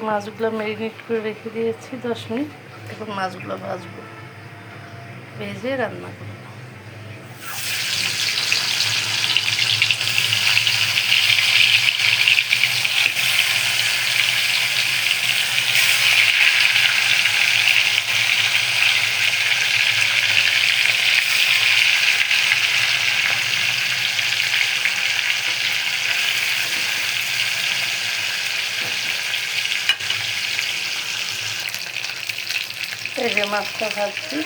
মাছগুলো ম্যারিনেট করে রেখে দিয়েছি 10 মিনিট। এখন মাছগুলো ভাজবো, ভেজে রান্না করবো। এই যে মাছটা ভাজছি,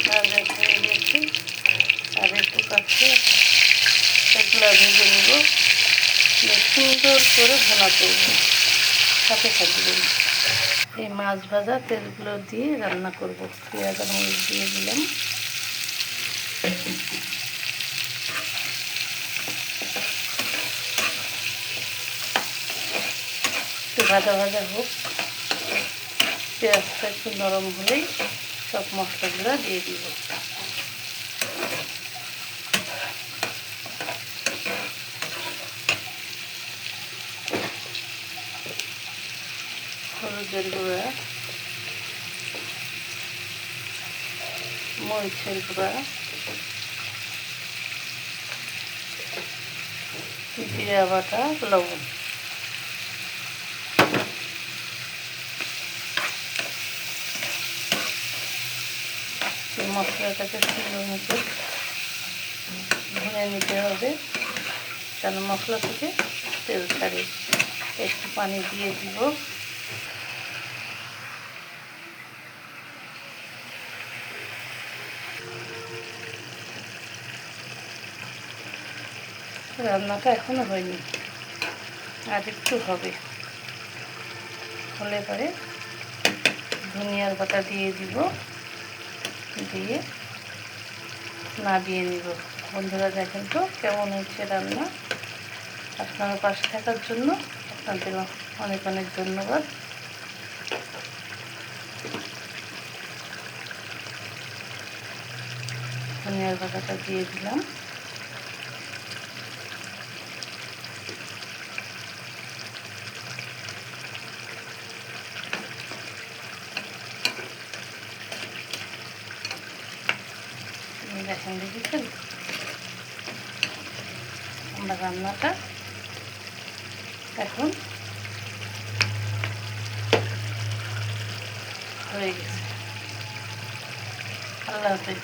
ভাজা হয়ে গেছে। আর একটু কাছে এগুলো ভেজে নেব, সুন্দর করে ভোনা করব, সাথে থাকবেন। এই মাছ ভাজা তেলগুলো দিয়ে রান্না করব। পেঁয়াজ আর মরিচ দিয়ে দিলাম। একটু ভাজা ভাজা হোক, পেঁয়াজটা একটু নরম হলেই সব মশলাগুলো দিয়ে দিব। হলুদের গুঁড়া, মরিচের গুঁড়া, জিরা বাটা, লবণ। মশলাটাকে সুন্দর মতো ভুনে নিতে হবে, যেন মশলা থেকে তেল ছাড়ে। একটু পানি দিয়ে দিব। রান্নাটা এখনো হয়নি, আর একটু হবে, হলে পরে ধনিয়ার পাতা দিয়ে দিব, দিয়ে নামিয়ে নিব। বন্ধুরা দেখেন তো কেমন হচ্ছে রান্না। আপনার পাশে থাকার জন্য আপনাদের অনেক অনেক ধন্যবাদ। ধনিয়ার পাতাটা দিয়ে দিলাম। দেখেন দেখেছেন আমরা রান্নাটা এখন হয়ে গেছে। আল্লাহ হাফেজ।